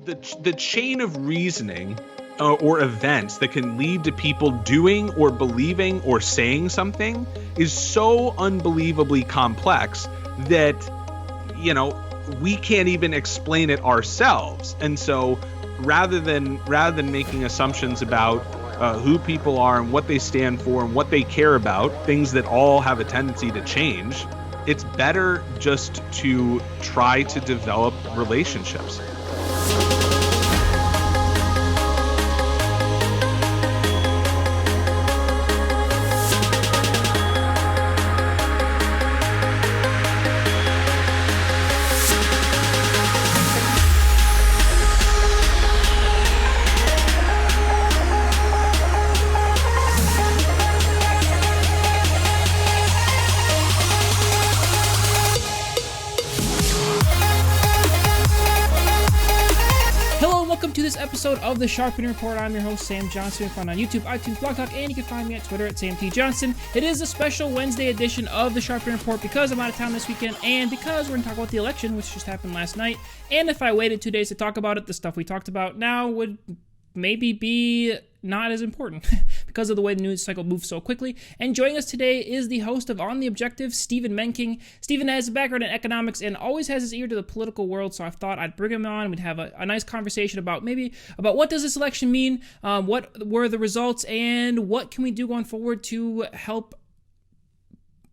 the chain of reasoning or events that can lead to people doing or believing or saying something is so unbelievably complex that, we can't even explain it ourselves. And so rather than making assumptions about who people are and what they stand for and what they care about, things that all have a tendency to change, it's better just to try to develop relationships. Episode of the Sharpening Report. I'm your host, Sam Johnson. You can find on YouTube, iTunes, Blog Talk, and you can find me at Twitter at Sam T. Johnson. It is a special Wednesday edition of the Sharpening Report because I'm out of town this weekend and because we're going to talk about the election, which just happened last night. And if I waited 2 days to talk about it, the stuff we talked about now would maybe be not as important because of the way the news cycle moves so quickly. And joining us today is the host of On the Objective, Steven Menking. Steven has a background in economics and always has his ear to the political world, so I thought I'd bring him on. We'd have a nice conversation about what does this election mean, what were the results, and what can we do going forward to help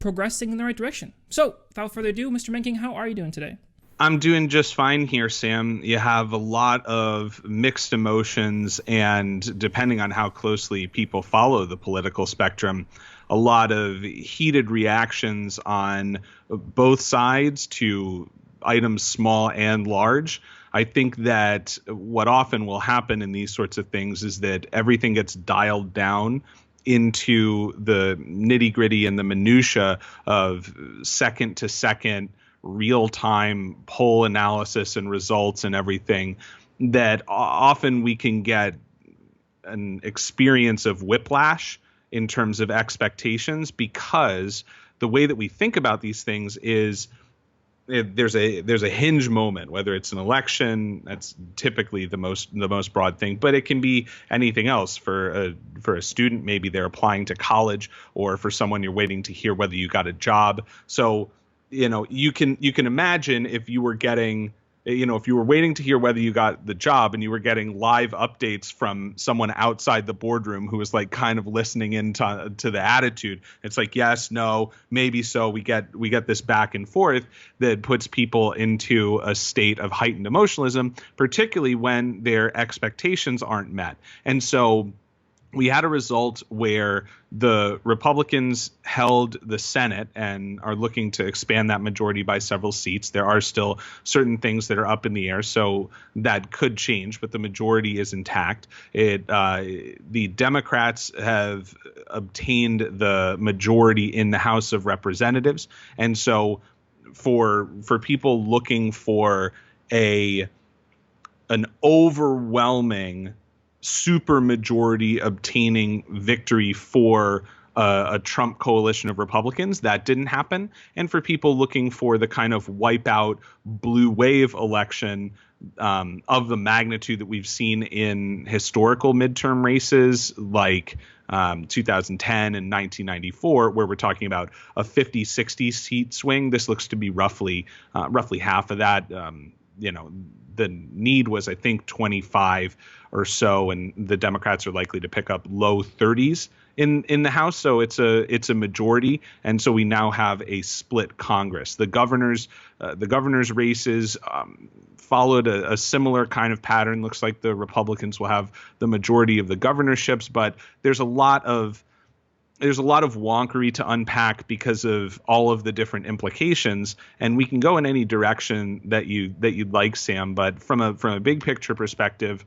progress things in the right direction. So, without further ado, Mr. Menking, how are you doing today? I'm doing just fine here, Sam. You have a lot of mixed emotions, and depending on how closely people follow the political spectrum, a lot of heated reactions on both sides to items small and large. I think that what often will happen in these sorts of things is that everything gets dialed down into the nitty-gritty and the minutia of second to second real-time poll analysis and results and everything, that often we can get an experience of whiplash in terms of expectations, because the way that we think about these things is there's a hinge moment, whether it's an election, that's typically the most broad thing, but it can be anything else. For a student, maybe they're applying to college, or for someone, you're waiting to hear whether you got a job. So you can imagine if you were waiting to hear whether you got the job and you were getting live updates from someone outside the boardroom who was like kind of listening into the attitude. It's like, yes, no, maybe so. We get this back and forth that puts people into a state of heightened emotionalism, particularly when their expectations aren't met. And so we had a result where the Republicans held the Senate and are looking to expand that majority by several seats. There are still certain things that are up in the air, so that could change, but the majority is intact. The Democrats have obtained the majority in the House of Representatives, and so for people looking for an overwhelming super majority obtaining victory for a Trump coalition of Republicans, that didn't happen. And for people looking for the kind of wipeout blue wave election of the magnitude that we've seen in historical midterm races like 2010 and 1994, where we're talking about a 50-60 seat swing, this looks to be roughly half of that. The need was, I think, 25 or so, and the Democrats are likely to pick up low 30s in the House. So it's a majority, and so we now have a split Congress. The governor's races followed a similar kind of pattern. Looks like the Republicans will have the majority of the governorships, but there's a lot of wonkery to unpack because of all of the different implications, and we can go in any direction that you'd like, Sam. But from a big picture perspective,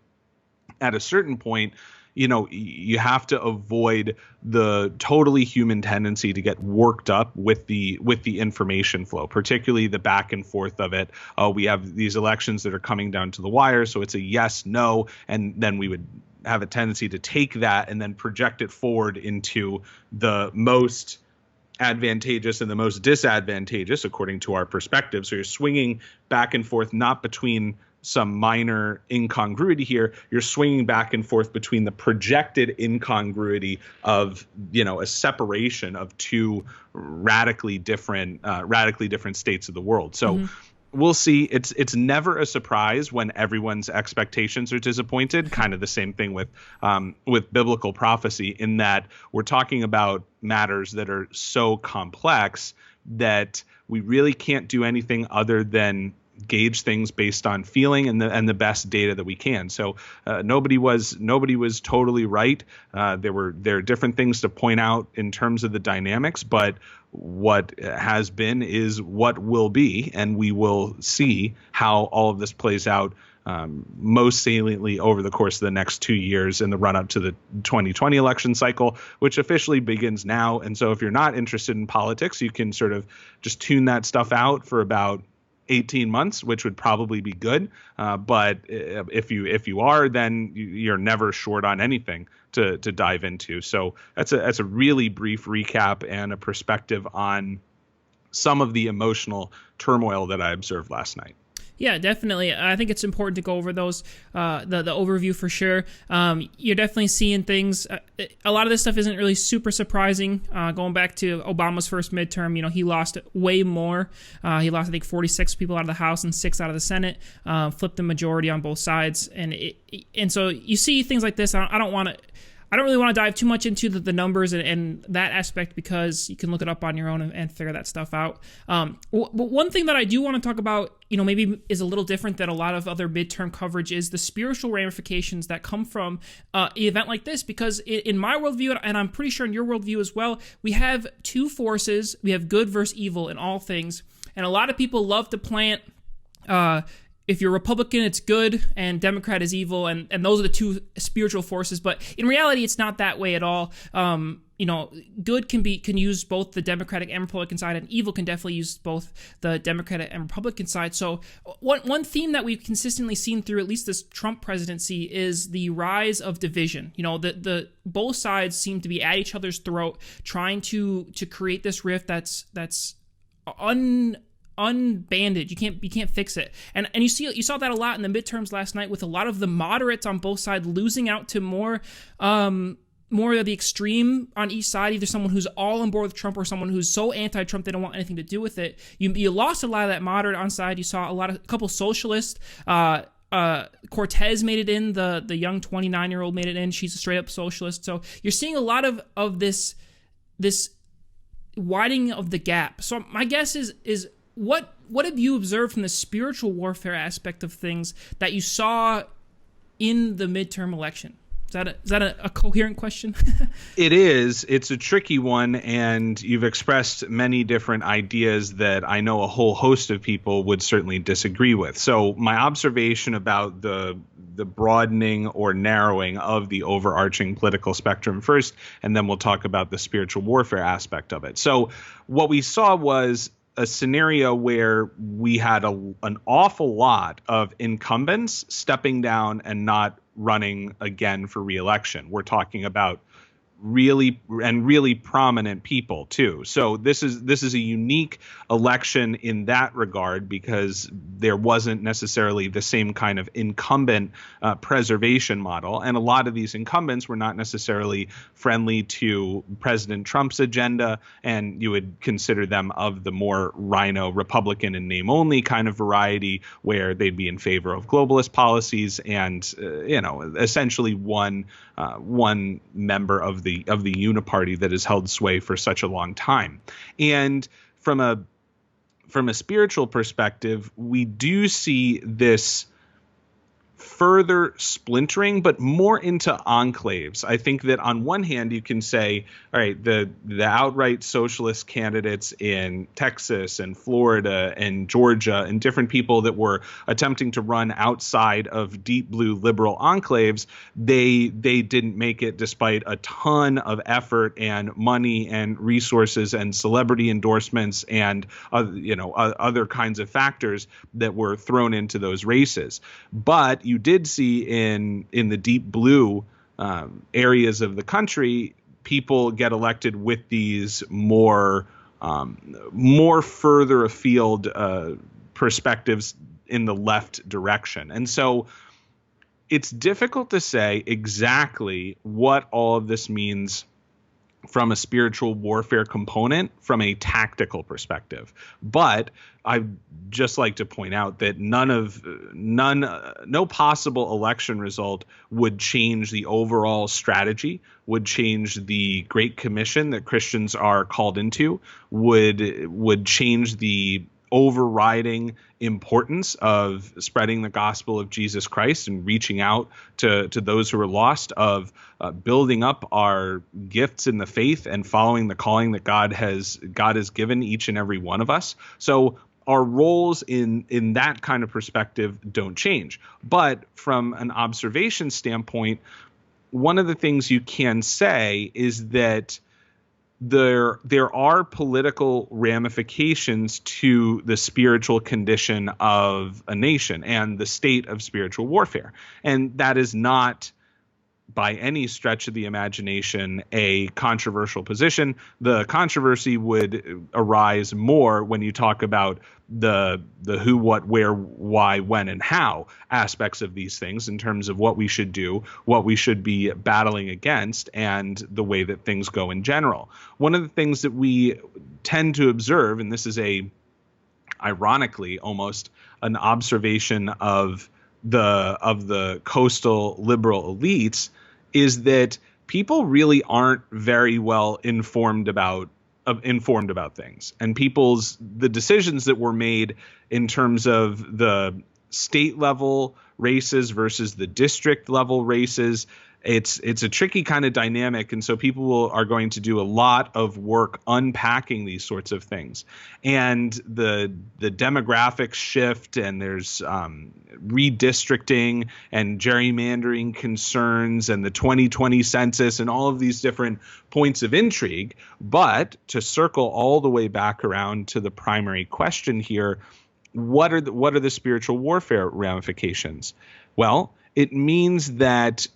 at a certain point, you have to avoid the totally human tendency to get worked up with the information flow, particularly the back and forth of it. We have these elections that are coming down to the wire, so it's a yes, no, and then we would have a tendency to take that and then project it forward into the most advantageous and the most disadvantageous according to our perspective. So you're swinging back and forth, not between some minor incongruity here, you're swinging back and forth between the projected incongruity of, a separation of two radically different states of the world. So we'll see. It's never a surprise when everyone's expectations are disappointed. Kind of the same thing with biblical prophecy, in that we're talking about matters that are so complex that we really can't do anything other than gauge things based on feeling and the best data that we can. So nobody was totally right. There are different things to point out in terms of the dynamics, but what has been is what will be, and we will see how all of this plays out most saliently over the course of the next 2 years in the run up to the 2020 election cycle, which officially begins now. And so if you're not interested in politics, you can sort of just tune that stuff out for about 18 months, which would probably be good. But if you are, then you're never short on anything to dive into. So that's a really brief recap and a perspective on some of the emotional turmoil that I observed last night. Yeah, definitely. I think it's important to go over those, the overview for sure. You're definitely seeing things. A lot of this stuff isn't really super surprising. Going back to Obama's first midterm, he lost way more. He lost, I think, 46 people out of the House and 6 out of the Senate. Flipped the majority on both sides, and so you see things like this. I don't really want to dive too much into the numbers and that aspect, because you can look it up on your own and figure that stuff out. But one thing that I do want to talk about, maybe is a little different than a lot of other midterm coverage, is the spiritual ramifications that come from an event like this. Because in my worldview, and I'm pretty sure in your worldview as well, we have two forces. We have good versus evil in all things. And a lot of people love to plant if you're Republican, it's good, and Democrat is evil, and those are the two spiritual forces. But in reality, it's not that way at all. Good can use both the Democratic and Republican side, and evil can definitely use both the Democratic and Republican side. So one theme that we've consistently seen through at least this Trump presidency is the rise of division. The both sides seem to be at each other's throat, trying to create this rift that's unbanded. You can't fix it. And you saw that a lot in the midterms last night, with a lot of the moderates on both sides losing out to more of the extreme on each side, either someone who's all on board with Trump or someone who's so anti-Trump they don't want anything to do with it. You lost a lot of that moderate on side. You saw a couple socialists. Cortez made it in, the young 29-year-old made it in. She's a straight up socialist. So you're seeing a lot of this widening of the gap. So my guess is what have you observed from the spiritual warfare aspect of things that you saw in the midterm election? Is that a coherent question? It is. It's a tricky one, and you've expressed many different ideas that I know a whole host of people would certainly disagree with. So my observation about the broadening or narrowing of the overarching political spectrum first, and then we'll talk about the spiritual warfare aspect of it. So what we saw was a scenario where we had an awful lot of incumbents stepping down and not running again for re-election. We're talking about really prominent people too. So this is a unique election in that regard, because there wasn't necessarily the same kind of incumbent preservation model, and a lot of these incumbents were not necessarily friendly to President Trump's agenda, and you would consider them of the more rhino Republican and name only kind of variety, where they'd be in favor of globalist policies and essentially one member of the uniparty that has held sway for such a long time. And from a spiritual perspective, we do see this further splintering, but more into enclaves. I think that on one hand, you can say, all right, the outright socialist candidates in Texas and Florida and Georgia and different people that were attempting to run outside of deep blue liberal enclaves, they didn't make it despite a ton of effort and money and resources and celebrity endorsements and other kinds of factors that were thrown into those races. But you did see in the deep blue areas of the country, people get elected with these more further afield perspectives the left direction. And so it's difficult to say exactly what all of this means from a spiritual warfare component, from a tactical perspective. But I'd just like to point out that no possible election result would change the overall strategy, would change the Great Commission that Christians are called into, would change the overriding importance of spreading the gospel of Jesus Christ and reaching out to those who are lost, of building up our gifts in the faith and following the calling that God has given each and every one of us. So our roles in that kind of perspective don't change. But from an observation standpoint, one of the things you can say is that there are political ramifications to the spiritual condition of a nation and the state of spiritual warfare. And that is not by any stretch of the imagination a controversial position. The controversy would arise more when you talk about the who, what, where, why, when, and how aspects of these things in terms of what we should do, what we should be battling against, and the way that things go in general. One of the things that we tend to observe, and this is ironically almost an observation of the coastal liberal elites, is that people really aren't very well informed about things, and the decisions that were made in terms of the state level races versus the district level races. It's a tricky kind of dynamic, and so people are going to do a lot of work unpacking these sorts of things. And the demographics shift, and there's redistricting and gerrymandering concerns, and the 2020 census, and all of these different points of intrigue. But to circle all the way back around to the primary question here, what are the spiritual warfare ramifications? Well, it means that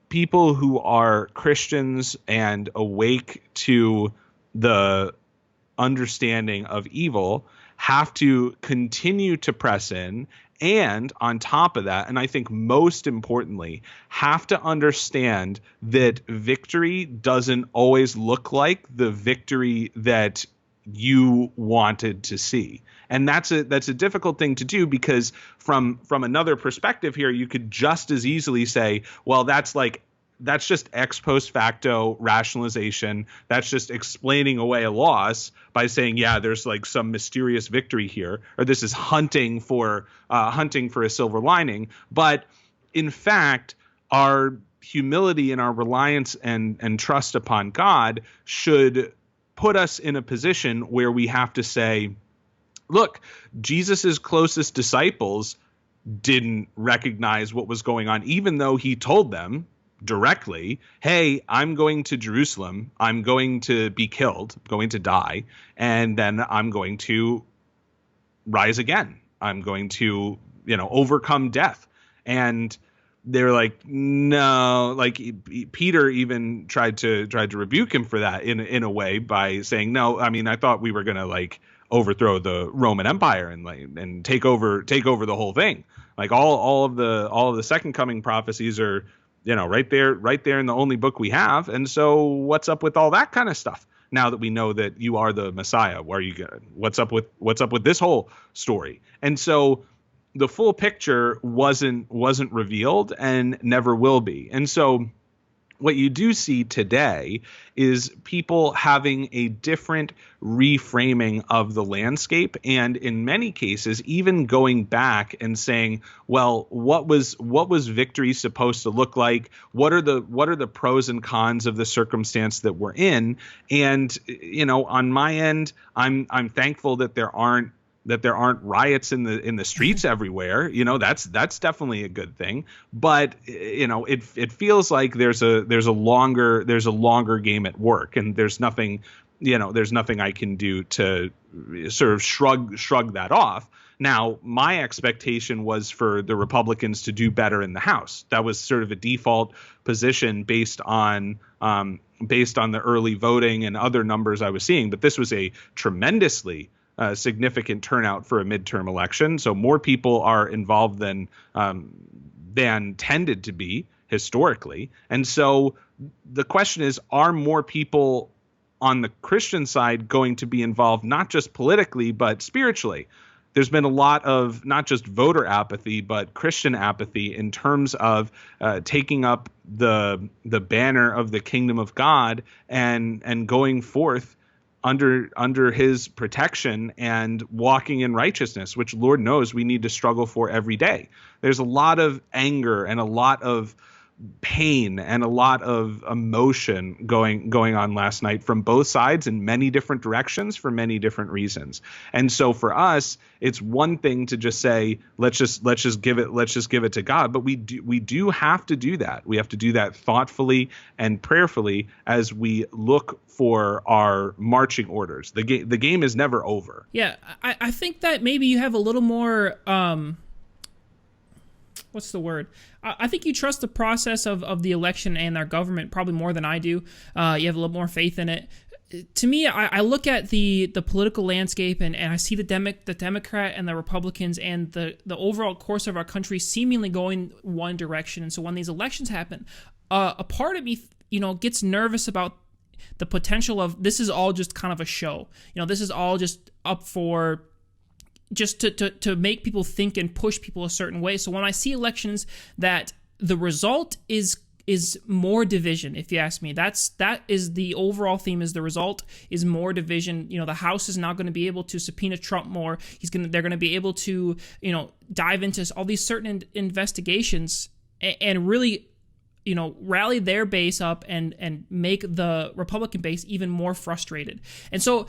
people who are Christians and awake to the understanding of evil have to continue to press in, and on top of that, and I think most importantly, have to understand that victory doesn't always look like the victory that you wanted to see. And that's a difficult thing to do, because from another perspective here, you could just as easily say, well, that's just ex post facto rationalization. That's just explaining away a loss by saying, yeah, there's like some mysterious victory here, or this is hunting for a silver lining. But in fact, our humility and our reliance and trust upon God should put us in a position where we have to say, look, Jesus's closest disciples didn't recognize what was going on, even though he told them directly, hey, I'm going to Jerusalem, I'm going to be killed, I'm going to die, and then I'm going to rise again. I'm going to, overcome death. And they're like, no, like Peter even tried to rebuke him for that in a way by saying, no, I mean, I thought we were going to overthrow the Roman Empire and take over the whole thing. Like all of the second coming prophecies are, right there in the only book we have. And so what's up with all that kind of stuff? Now that we know that you are the Messiah, where are you going? What's up with this whole story? And so the full picture wasn't revealed and never will be. And so what you do see today is people having a different reframing of the landscape, and in many cases even going back and saying, well, what was victory supposed to look like? What are the pros and cons of the circumstance that we're in? And on my end, I'm thankful that there aren't riots in the streets everywhere. That's definitely a good thing. But it feels like there's a longer game at work, and there's nothing I can do to sort of shrug that off. Now, my expectation was for the Republicans to do better in the House. That was sort of a default position based on the early voting and other numbers I was seeing. But this was a tremendously significant turnout for a midterm election. So more people are involved than tended to be historically. And so the question is, are more people on the Christian side going to be involved, not just politically, but spiritually? There's been a lot of not just voter apathy, but Christian apathy in terms of taking up the banner of the kingdom of God and going forth under his protection and walking in righteousness, which Lord knows we need to struggle for every day. There's a lot of anger and a lot of pain and a lot of emotion going on last night from both sides in many different directions for many different reasons. And so for us, it's one thing to just say, let's just give it to God. But we do have to do that. We have to do that thoughtfully and prayerfully as we look for our marching orders. The game is never over. Yeah, I think that maybe you have a little more what's the word? I think you trust the process of the election and our government probably more than I do. You have a little more faith in it. To me, I look at the political landscape and I see the Democrat and the Republicans and the overall course of our country seemingly going one direction. And so when these elections happen, a part of me, gets nervous about the potential of this is all just kind of a show. This is all just up for just to make people think and push people a certain way. So when I see elections that the result is more division, if you ask me, that is the overall theme. Is the result is more division. The House is not going to be able to subpoena Trump more. They're going to be able to dive into all these certain investigations and really rally their base up and make the Republican base even more frustrated. And so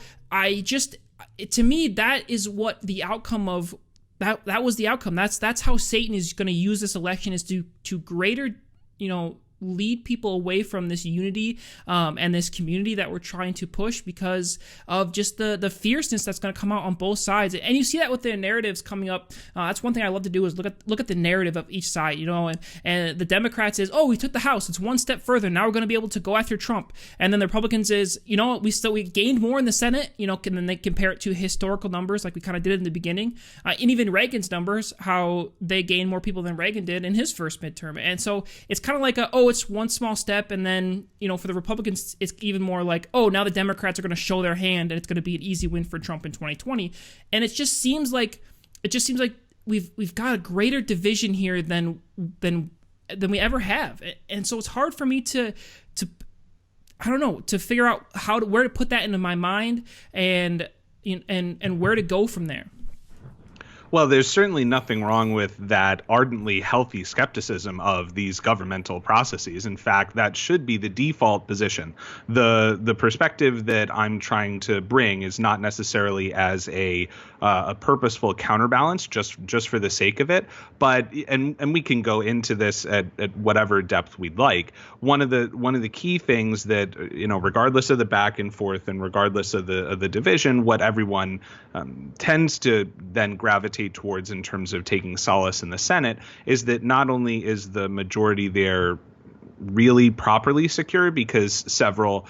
to me, that is what the outcome of that was the outcome. That's how Satan is going to use this election, is to greater, lead people away from this unity and this community that we're trying to push because of just the fierceness that's going to come out on both sides. And you see that with their narratives coming up. That's one thing I love to do is look at the narrative of each side, and the Democrats is, we took the House. It's one step further. Now we're going to be able to go after Trump. And then the Republicans is, we gained more in the Senate, and then they compare it to historical numbers like we kind of did in the beginning. And even Reagan's numbers, how they gained more people than Reagan did in his first midterm. And so it's kind of like it's one small step, and then for the Republicans it's even more like, now the Democrats are going to show their hand and it's going to be an easy win for Trump in 2020. And it just seems like we've got a greater division here than we ever have. And so it's hard for me to figure out where to put that into my mind and where to go from there. Well, there's certainly nothing wrong with that ardently healthy skepticism of these governmental processes. In fact, that should be the default position. The perspective that I'm trying to bring is not necessarily as a purposeful counterbalance just for the sake of it, but and we can go into this at whatever depth we'd like. One of the key things that regardless of the back and forth and regardless of the division, what everyone tends to then gravitate towards in terms of taking solace in the Senate is that not only is the majority there really properly secure, because several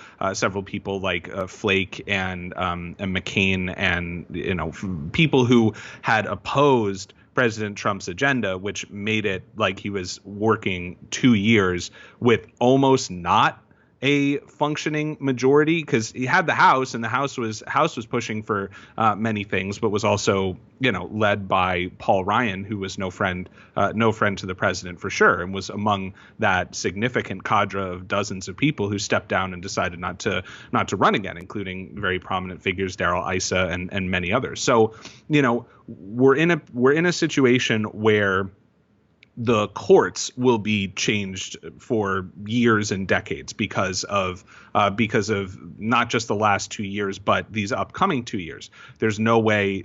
people like Flake and McCain and people who had opposed President Trump's agenda, which made it like he was working 2 years with almost not a functioning majority, because he had the House, and the House was pushing for many things, but was also led by Paul Ryan, who was no friend to the president for sure, and was among that significant cadre of dozens of people who stepped down and decided not to run again, including very prominent figures, Darrell Issa and many others. So we're in a situation where the courts will be changed for years and decades because of not just the last 2 years, but these upcoming 2 years. There's no way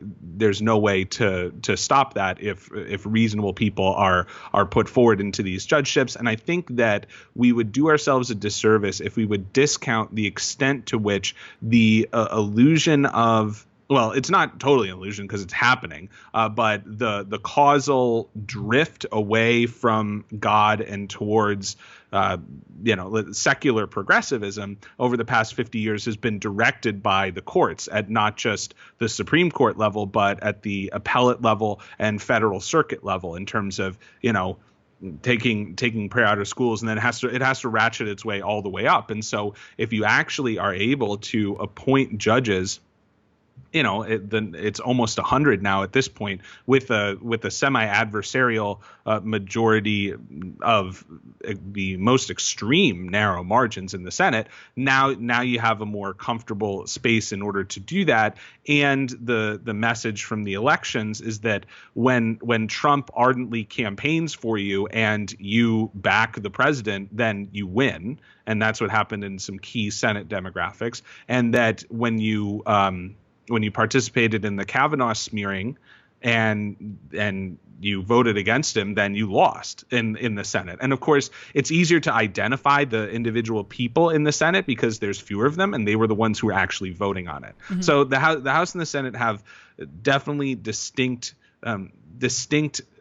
to stop that if reasonable people are put forward into these judgeships. And I think that we would do ourselves a disservice if we would discount the extent to which the illusion of well, it's not totally an illusion because it's happening, but the causal drift away from God and towards secular progressivism over the past 50 years has been directed by the courts at not just the Supreme Court level, but at the appellate level and federal circuit level in terms of, taking prayer out of schools, and then it has to ratchet its way all the way up. And so if you actually are able to appoint judges, it's almost 100 now at this point with a semi-adversarial majority of the most extreme narrow margins in the Senate. Now you have a more comfortable space in order to do that. And the message from the elections is that when Trump ardently campaigns for you and you back the president, then you win. And that's what happened in some key Senate demographics. And that when you participated in the Kavanaugh smearing and you voted against him, then you lost in the Senate. And of course, it's easier to identify the individual people in the Senate because there's fewer of them, and they were the ones who were actually voting on it. Mm-hmm. So the House and the Senate have definitely distinct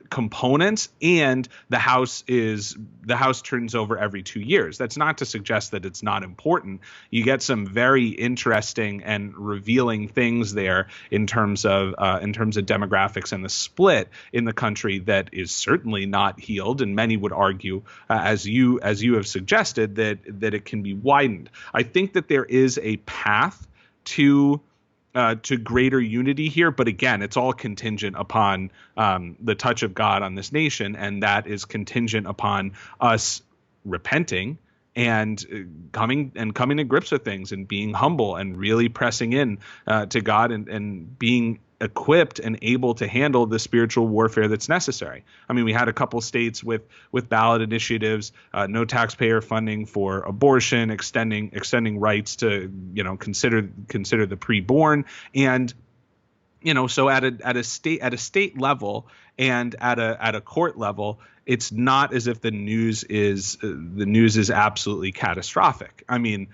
components, and the House turns over every 2 years. That's not to suggest that it's not important. You get some very interesting and revealing things there in terms of demographics and the split in the country that is certainly not healed, and many would argue, as you have suggested, that it can be widened. I think that there is a path to greater unity here. But again, it's all contingent upon the touch of God on this nation. And that is contingent upon us repenting and coming to grips with things and being humble and really pressing in to God and being equipped and able to handle the spiritual warfare that's necessary. I mean, we had a couple states with ballot initiatives, no taxpayer funding for abortion, extending rights to, consider the preborn. And, so at a state level and at a court level, it's not as if the news is absolutely catastrophic. I mean,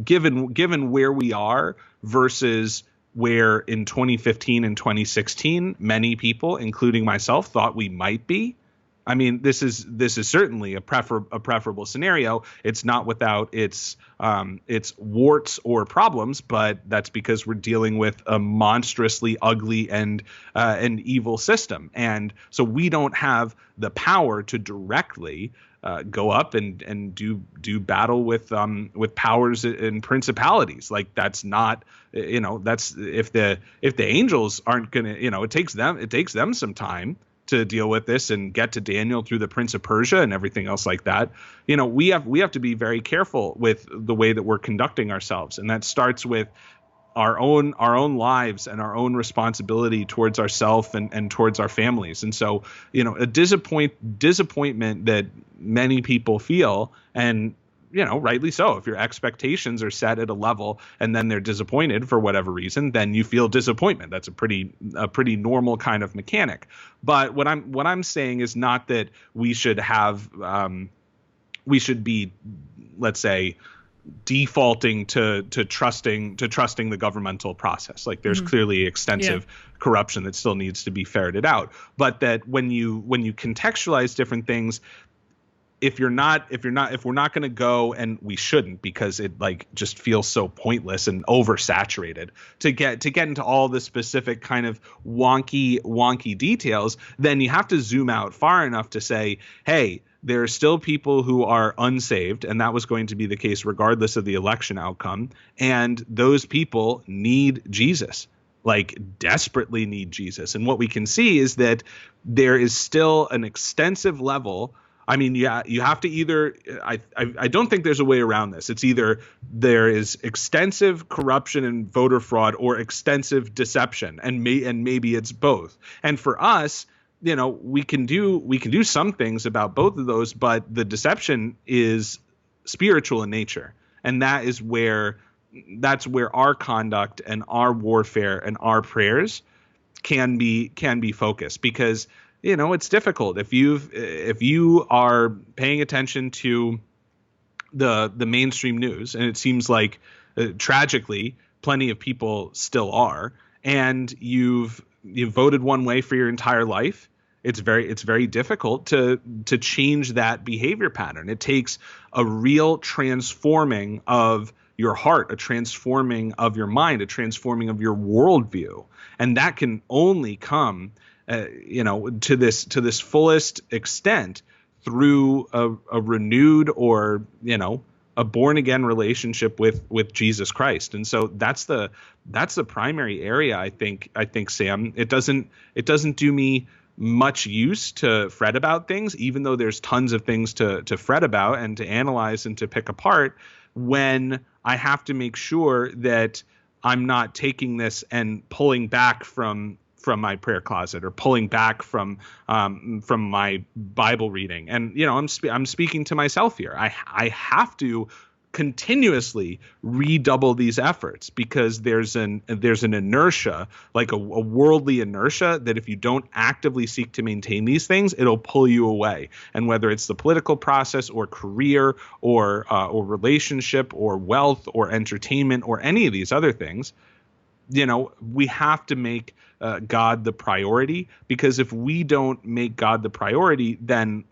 given where we are versus where in 2015 and 2016, many people, including myself, thought we might be. I mean, this is certainly a preferable scenario. It's not without its warts or problems, but that's because we're dealing with a monstrously ugly and evil system, and so we don't have the power to directly go up and do battle with powers and principalities. Like that's not, that's if the angels aren't gonna, it takes them some time to deal with this and get to Daniel through the Prince of Persia and everything else like that. We have to be very careful with the way that we're conducting ourselves, and that starts with our own lives and our own responsibility towards ourselves and towards our families. And so, a disappointment that many people feel, and rightly so. If your expectations are set at a level and then they're disappointed for whatever reason, then you feel disappointment. That's a pretty normal kind of mechanic. But what I'm saying is not that we should be, let's say, defaulting to trusting the governmental process. Like there's clearly extensive corruption that still needs to be ferreted out. But that when you contextualize different things, if we're not going to go, and we shouldn't, because it just feels so pointless and oversaturated to get into all the specific kind of wonky details, then you have to zoom out far enough to say, hey, there are still people who are unsaved, and that was going to be the case regardless of the election outcome. And those people need Jesus, desperately need Jesus. And what we can see is that there is still an extensive level. I mean, you have to either I don't think there's a way around this. It's either there is extensive corruption and voter fraud or extensive deception, and maybe it's both. And for us, we can do some things about both of those, but the deception is spiritual in nature, and that's where our conduct and our warfare and our prayers can be focused, because it's difficult if you are paying attention to the mainstream news, and it seems like tragically plenty of people still are, and you've voted one way for your entire life, it's very difficult to change that behavior pattern. It takes a real transforming of your heart, a transforming of your mind, a transforming of your worldview, and that can only come, to this fullest extent through a renewed or a born again relationship with Jesus Christ. And so that's the primary area. I think, Sam, it doesn't do me much use to fret about things, even though there's tons of things to fret about and to analyze and to pick apart, when I have to make sure that I'm not taking this and pulling back from my prayer closet or pulling back from my Bible reading. And, I'm speaking to myself here. I have to continuously redouble these efforts, because there's an inertia, like a worldly inertia, that if you don't actively seek to maintain these things, it'll pull you away. And whether it's the political process or career or relationship or wealth or entertainment or any of these other things, we have to make God the priority, because if we don't make God the priority, then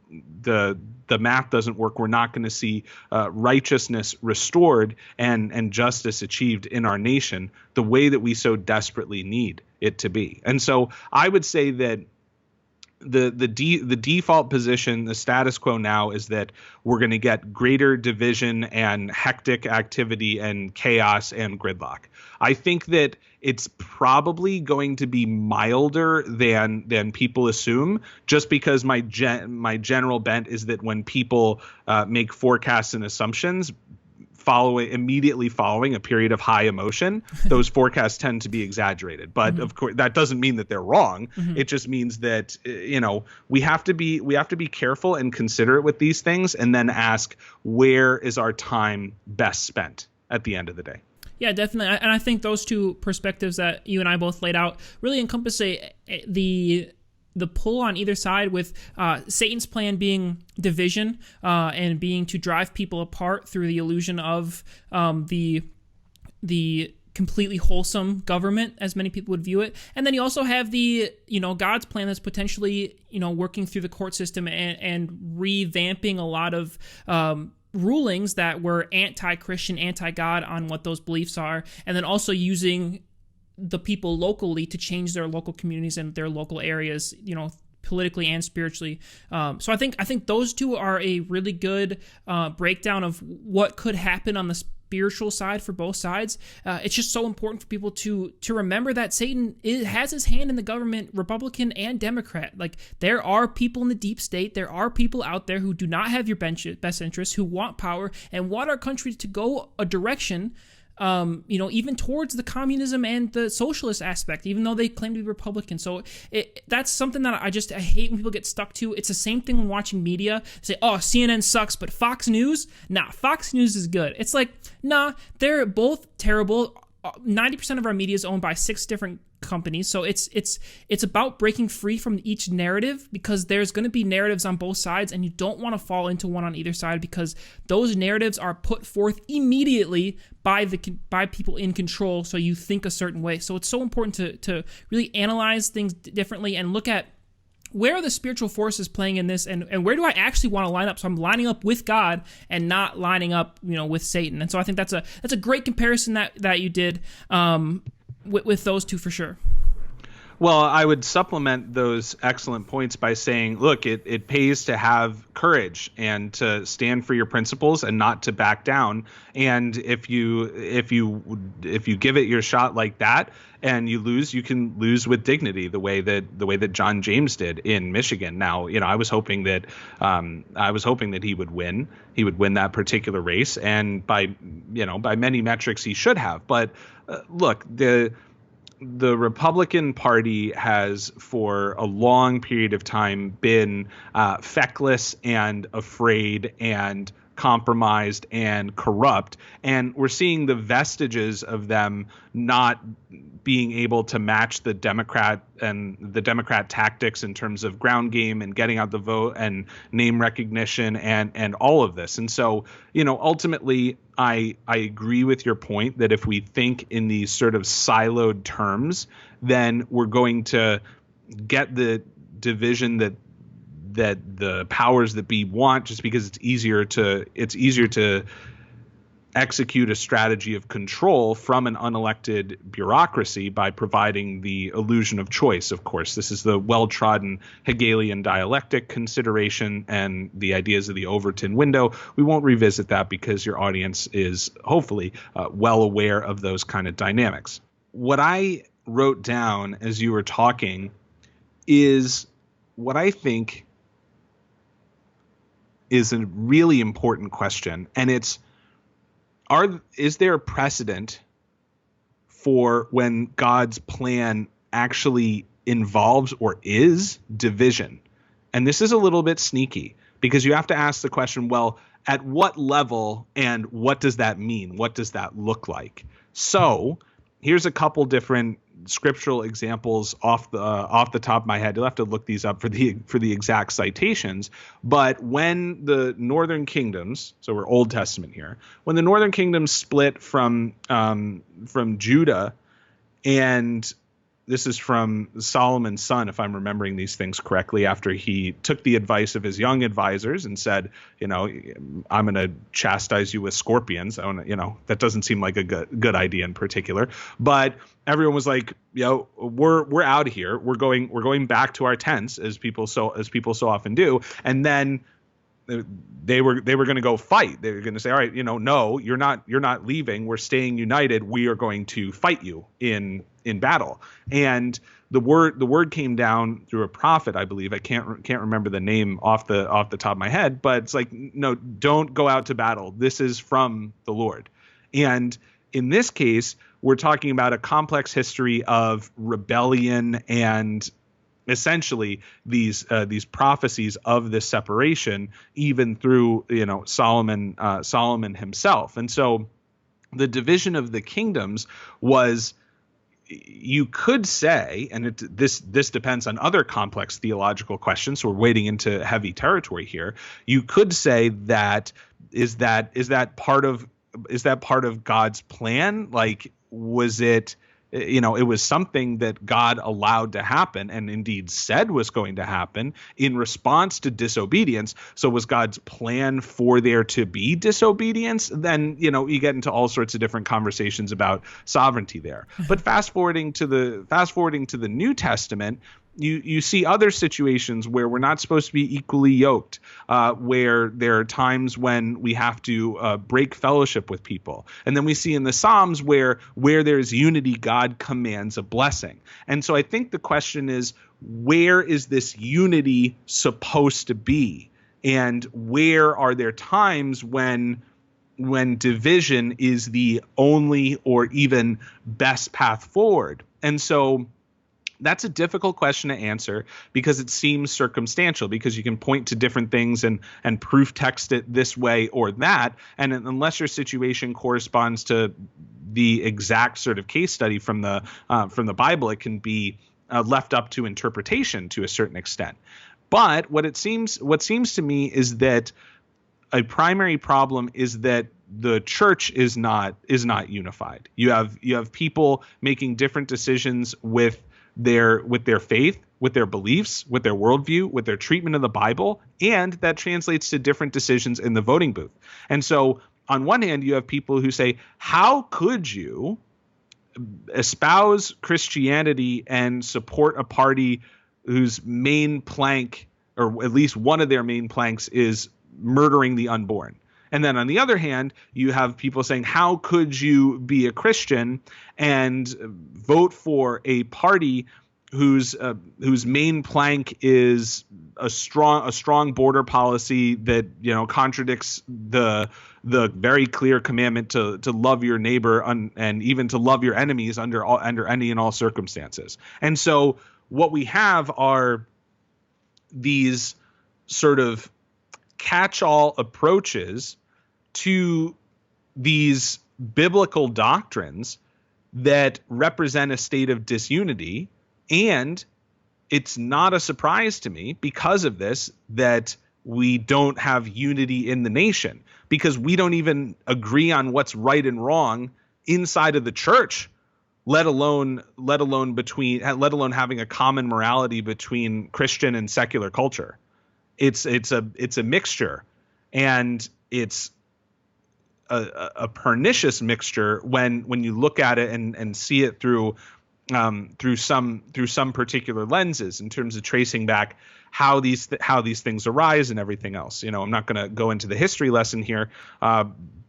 the math doesn't work. We're not going to see righteousness restored and justice achieved in our nation the way that we so desperately need it to be. And so I would say that the default position, the status quo now, is that we're going to get greater division and hectic activity and chaos and gridlock. I think that it's probably going to be milder than people assume, just because my general bent is that when people make forecasts and assumptions immediately following a period of high emotion, those forecasts tend to be exaggerated. But of course, that doesn't mean that they're wrong. It just means that we have to be careful and considerate with these things, and then ask, where is our time best spent at the end of the day? Yeah, definitely. And I think those two perspectives that you and I both laid out really encompass the pull on either side, with Satan's plan being division and being to drive people apart through the illusion of the completely wholesome government, as many people would view it. And then you also have the, God's plan that's potentially, working through the court system and revamping a lot of rulings that were anti-Christian, anti-God on what those beliefs are, and then also using the people locally to change their local communities and their local areas, politically and spiritually. So I think those two are a really good breakdown of what could happen on the spiritual side for both sides. It's just so important for people to remember that Satan has his hand in the government, Republican and Democrat. Like, there are people in the deep state, there are people out there who do not have your best interests, who want power and want our country to go a direction, even towards the communism and the socialist aspect, even though they claim to be Republican. So that's something that I hate when people get stuck to. It's the same thing when watching media. They say, oh, CNN sucks, but Fox News? Nah, Fox News is good. It's like, nah, they're both terrible. 90% of our media is owned by 6 different companies. So it's about breaking free from each narrative, because there's going to be narratives on both sides, and you don't want to fall into one on either side, because those narratives are put forth immediately by people in control. So you think a certain way. So it's so important to really analyze things differently and look at where are the spiritual forces playing in this, and where do I actually want to line up? So I'm lining up with God and not lining up, with Satan. And so I think that's a great comparison that you did with those two for sure. Well, I would supplement those excellent points by saying, look, it pays to have courage and to stand for your principles and not to back down. And if you give it your shot like that and you lose, you can lose with dignity, the way that John James did in Michigan. Now, I was hoping that he would win. He would win that particular race, and by many metrics he should have. But look, the Republican Party has, for a long period of time, been feckless and afraid and compromised and corrupt. And we're seeing the vestiges of them not being able to match the Democrat tactics in terms of ground game and getting out the vote and name recognition and all of this. And so, ultimately, I agree with your point that if we think in these sort of siloed terms, then we're going to get the division that the powers that be want, just because it's easier to execute a strategy of control from an unelected bureaucracy by providing the illusion of choice. Of course, this is the well-trodden Hegelian dialectic consideration and the ideas of the Overton window. We won't revisit that because your audience is hopefully well aware of those kind of dynamics. What I wrote down as you were talking is what I think is a really important question, and it's, is there a precedent for when God's plan actually involves or is division? And this is a little bit sneaky because you have to ask the question, well, at what level and what does that mean? What does that look like? So here's a couple different scriptural examples off the top of my head. You'll have to look these up for the exact citations. But when the northern kingdoms, so we're Old Testament here, when the northern kingdoms split from Judah, and this is from Solomon's son, if I'm remembering these things correctly, after he took the advice of his young advisors and said, I'm going to chastise you with scorpions. That doesn't seem like a good idea in particular. But everyone was like, we're out of here. We're going back to our tents, as people so often do. And then they were going to go fight. They were going to say, all right, no, you're not leaving. We're staying united. We are going to fight you in battle. And the word came down through a prophet, I believe. I can't remember the name off the top of my head, but it's like, no, don't go out to battle. This is from the Lord. And in this case, we're talking about a complex history of rebellion and essentially these prophecies of this separation, even through Solomon himself. And so the division of the kingdoms was, you could say, and this depends on other complex theological questions, so we're wading into heavy territory here. You could say that is that part of God's plan? Like, was it? It was something that God allowed to happen and indeed said was going to happen in response to disobedience. So was God's plan for there to be disobedience? Then, you get into all sorts of different conversations about sovereignty there. But fast forwarding to the New Testament, you see other situations where we're not supposed to be equally yoked, where there are times when we have to break fellowship with people. And then we see in the Psalms where there's unity, God commands a blessing. And so I think the question is, where is this unity supposed to be? And where are there times when division is the only or even best path forward? And so that's a difficult question to answer because it seems circumstantial, because you can point to different things and proof text it this way or that. And unless your situation corresponds to the exact sort of case study from the Bible, it can be left up to interpretation to a certain extent. But what seems to me is that a primary problem is that the church is not unified. You have people making different decisions with their faith, with their beliefs, with their worldview, with their treatment of the Bible, and that translates to different decisions in the voting booth. And so on one hand, you have people who say, how could you espouse Christianity and support a party whose main plank, or at least one of their main planks, is murdering the unborn? And then on the other hand, you have people saying, how could you be a Christian and vote for a party whose main plank is a strong border policy that contradicts the very clear commandment to love your neighbor and even to love your enemies under any and all circumstances? And so what we have are these sort of catch-all approaches to these biblical doctrines that represent a state of disunity. And it's not a surprise to me because of this that we don't have unity in the nation, because we don't even agree on what's right and wrong inside of the church, let alone having a common morality between Christian and secular culture. It's a mixture, and it's a pernicious mixture when you look at it and see it through some particular lenses in terms of tracing back how these things arise and everything else. I'm not going to go into the history lesson here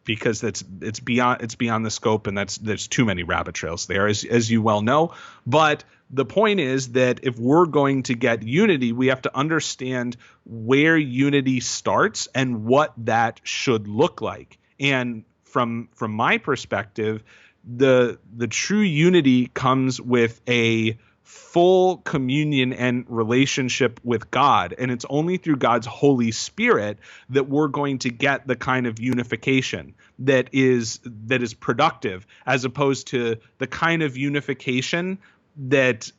because it's beyond the scope, and there's too many rabbit trails there, as you well know. But the point is that if we're going to get unity, we have to understand where unity starts and what that should look like. And from my perspective, the true unity comes with a full communion and relationship with God. And it's only through God's Holy Spirit that we're going to get the kind of unification that is productive, as opposed to the kind of unification that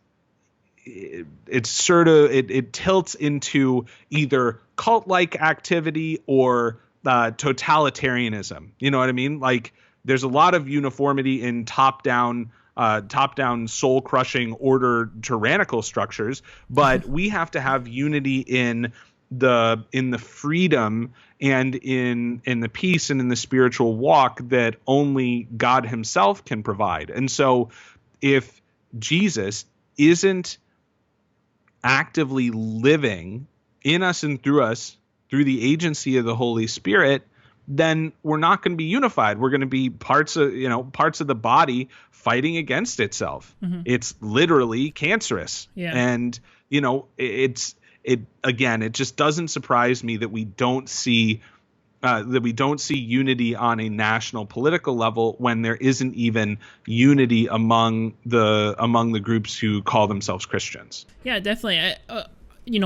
it tilts into either cult-like activity or totalitarianism. You know what I mean? Like, there's a lot of uniformity in top-down soul-crushing order tyrannical structures, but we have to have unity in the freedom and in the peace and in the spiritual walk that only God himself can provide. And so if Jesus isn't actively living in us and through us through the agency of the Holy Spirit, then we're not going to be unified. We're going to be parts of the body fighting against itself. Mm-hmm. It's literally cancerous. Yeah. And it just doesn't surprise me that we don't see unity on a national political level when there isn't even unity among the groups who call themselves Christians. Yeah, definitely.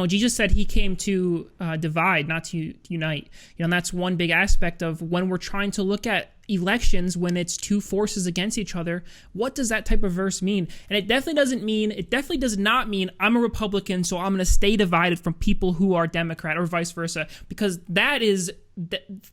Jesus said he came to divide, not to unite. And that's one big aspect of when we're trying to look at elections, when it's two forces against each other. What does that type of verse mean? And it definitely does not mean I'm a Republican, so I'm going to stay divided from people who are Democrat, or vice versa, because that is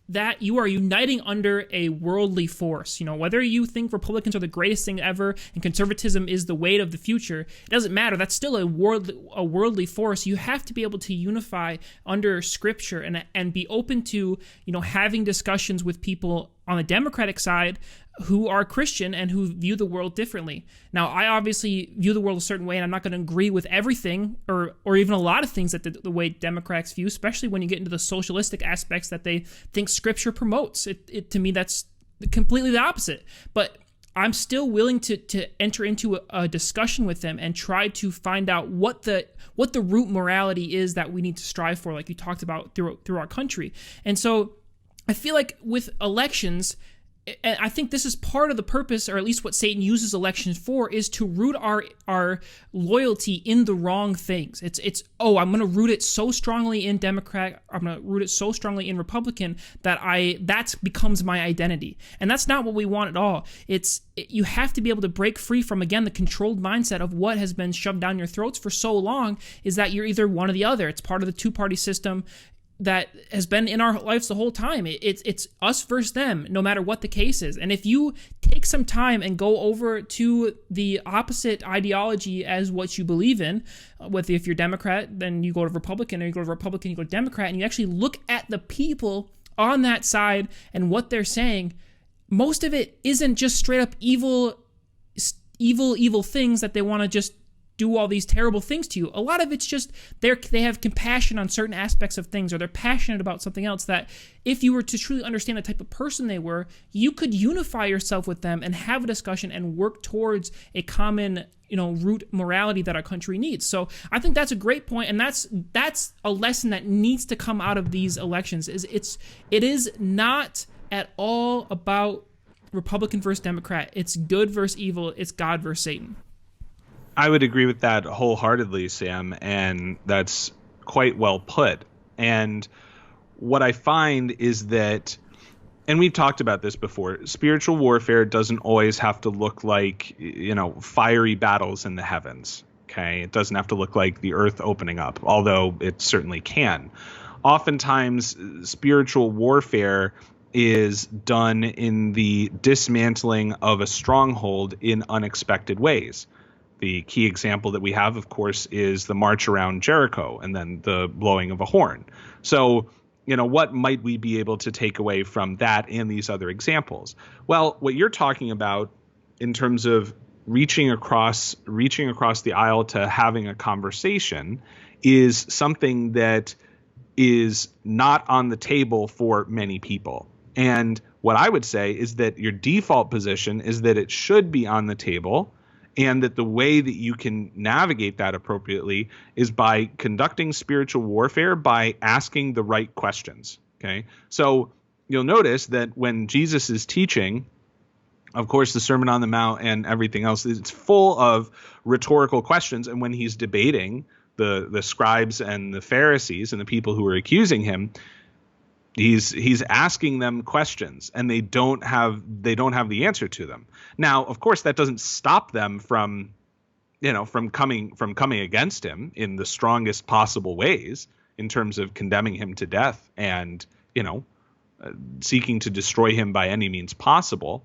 that you are uniting under a worldly force. Whether you think Republicans are the greatest thing ever and conservatism is the weight of the future, it doesn't matter. That's still a worldly force. You have to be able to unify under Scripture and be open to having discussions with people on the Democratic side who are Christian and who view the world differently. Now, I obviously view the world a certain way, and I'm not going to agree with everything or even a lot of things that the way Democrats view, especially when you get into the socialistic aspects that they think Scripture promotes. It to me, that's completely the opposite. But I'm still willing to enter into a discussion with them and try to find out what the root morality is that we need to strive for, like you talked about through our country. And so I feel like with elections, and I think this is part of the purpose, or at least what Satan uses elections for, is to root our loyalty in the wrong things. I'm going to root it so strongly in Democrat, I'm going to root it so strongly in Republican that becomes my identity. And that's not what we want at all. You have to be able to break free from, again, the controlled mindset of what has been shoved down your throats for so long, is that you're either one or the other. It's part of the two-party system that has been in our lives the whole time. It's us versus them, no matter what the case is. And if you take some time and go over to the opposite ideology as what you believe in, if you're Democrat, then you go to Republican, or you go to Republican, you go to Democrat, and you actually look at the people on that side and what they're saying, most of it isn't just straight up evil things that they want to just do all these terrible things to you. A lot of it's just they have compassion on certain aspects of things, or they're passionate about something else that if you were to truly understand the type of person they were, you could unify yourself with them and have a discussion and work towards a common root morality that our country needs. So I think that's a great point, and that's a lesson that needs to come out of these elections. It is not at all about Republican versus Democrat. It's good versus evil. It's God versus Satan. I would agree with that wholeheartedly, Sam, and that's quite well put. And what I find is that And we've talked about this before. Spiritual warfare doesn't always have to look like, fiery battles in the heavens. Okay. It doesn't have to look like the earth opening up, although it certainly can. Oftentimes, spiritual warfare is done in the dismantling of a stronghold in unexpected ways. The key example that we have, of course, is the march around Jericho and then the blowing of a horn. So, what might we be able to take away from that and these other examples? Well, what you're talking about in terms of reaching across the aisle to having a conversation is something that is not on the table for many people. And what I would say is that your default position is that it should be on the table, and that the way that you can navigate that appropriately is by conducting spiritual warfare by asking the right questions. Okay. So you'll notice that when Jesus is teaching, of course, the Sermon on the Mount and everything else, it's full of rhetorical questions. And when he's debating the scribes and the Pharisees and the people who are accusing him, he's asking them questions, and they don't have the answer to them. Now, of course, that doesn't stop them from coming against him in the strongest possible ways in terms of condemning him to death and seeking to destroy him by any means possible.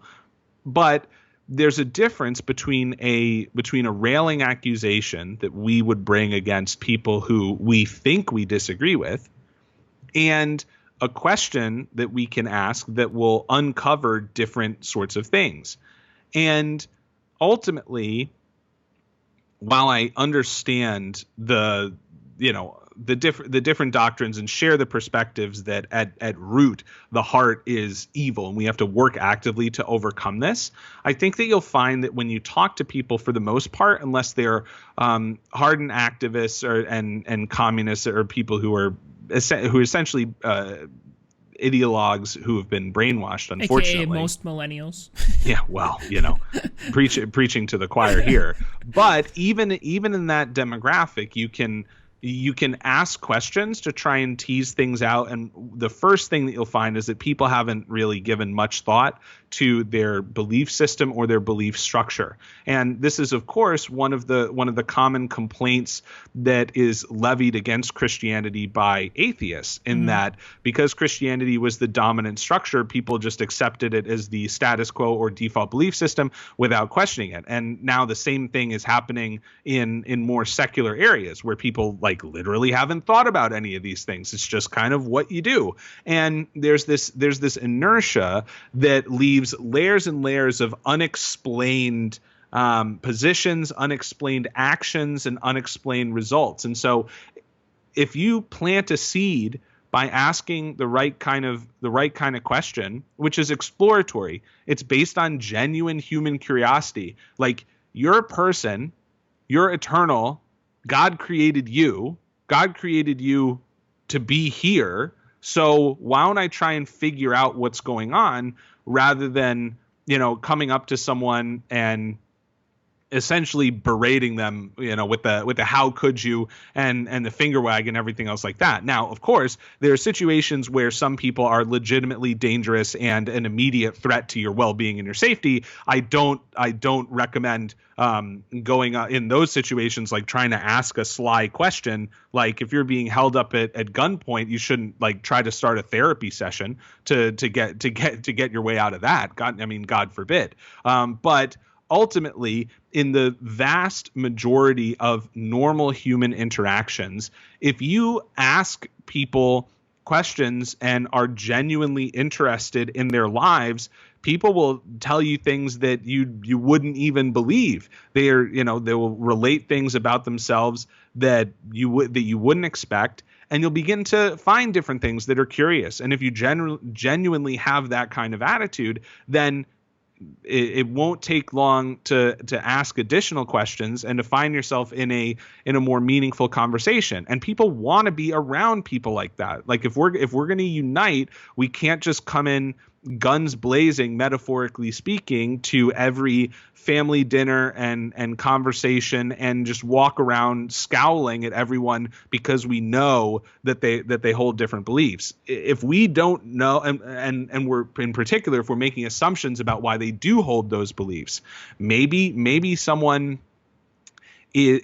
But there's a difference between a railing accusation that we would bring against people who we think we disagree with, and a question that we can ask that will uncover different sorts of things. And ultimately, while I understand the different doctrines and share the perspectives that at root the heart is evil and we have to work actively to overcome this, I think that you'll find that when you talk to people, for the most part, unless they're hardened activists and communists or people who are essentially ideologues who have been brainwashed, unfortunately. AKA most millennials. Yeah, well, preaching to the choir here. But even in that demographic, you can ask questions to try and tease things out. And the first thing that you'll find is that people haven't really given much thought to their belief system or their belief structure. And this is, of course, one of the common complaints that is levied against Christianity by atheists, in that because Christianity was the dominant structure, people just accepted it as the status quo or default belief system without questioning it. And now the same thing is happening in more secular areas where people literally haven't thought about any of these things. It's just kind of what you do. And there's this inertia that leaves layers and layers of unexplained positions, unexplained actions, and unexplained results. And so if you plant a seed by asking the right kind of question, which is exploratory, it's based on genuine human curiosity. Like, you're a person, you're eternal, God created you to be here. So why don't I try and figure out what's going on rather than, coming up to someone and essentially berating them, with the how could you and the finger wag and everything else like that. Now, of course, there are situations where some people are legitimately dangerous and an immediate threat to your well-being and your safety. I don't recommend going in those situations, like trying to ask a sly question. Like, if you're being held up at gunpoint, you shouldn't try to start a therapy session to get your way out of that. God forbid. But ultimately, in the vast majority of normal human interactions, if you ask people questions and are genuinely interested in their lives, people will tell you things that you wouldn't even believe. They will relate things about themselves that you wouldn't expect, and you'll begin to find different things that are curious. And if you genuinely have that kind of attitude, then it won't take long to ask additional questions and to find yourself in a more meaningful conversation. And people want to be around people like that. Like, if we're going to unite, we can't just come in guns blazing, metaphorically speaking, to every family dinner and conversation, and just walk around scowling at everyone because we know that they hold different beliefs. If we don't know, and we're in particular, if we're making assumptions about why they do hold those beliefs, maybe someone is,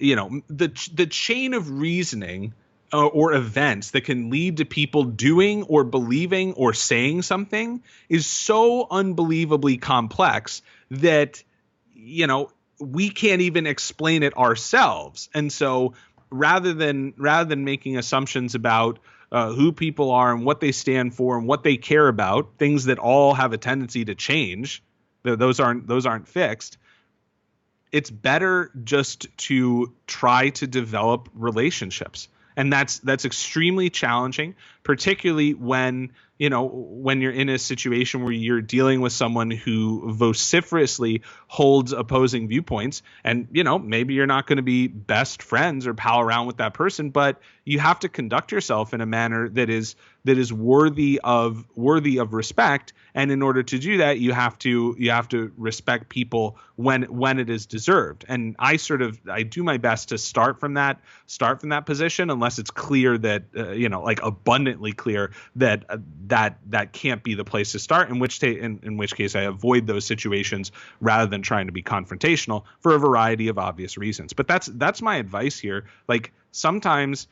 the chain of reasoning or events that can lead to people doing or believing or saying something is so unbelievably complex that, we can't even explain it ourselves. And so rather than making assumptions about who people are and what they stand for and what they care about, things that all have a tendency to change, those aren't fixed. It's better just to try to develop relationships. And that's extremely challenging, particularly when you're in a situation where you're dealing with someone who vociferously holds opposing viewpoints. And, maybe you're not going to be best friends or pal around with that person, but you have to conduct yourself in a manner that is worthy of respect. And in order to do that, you have to respect people when it is deserved. And I do my best to start from that position, unless it's clear that, abundantly clear that can't be the place to start, in which case I avoid those situations rather than trying to be confrontational for a variety of obvious reasons. But that's my advice here. Like, sometimes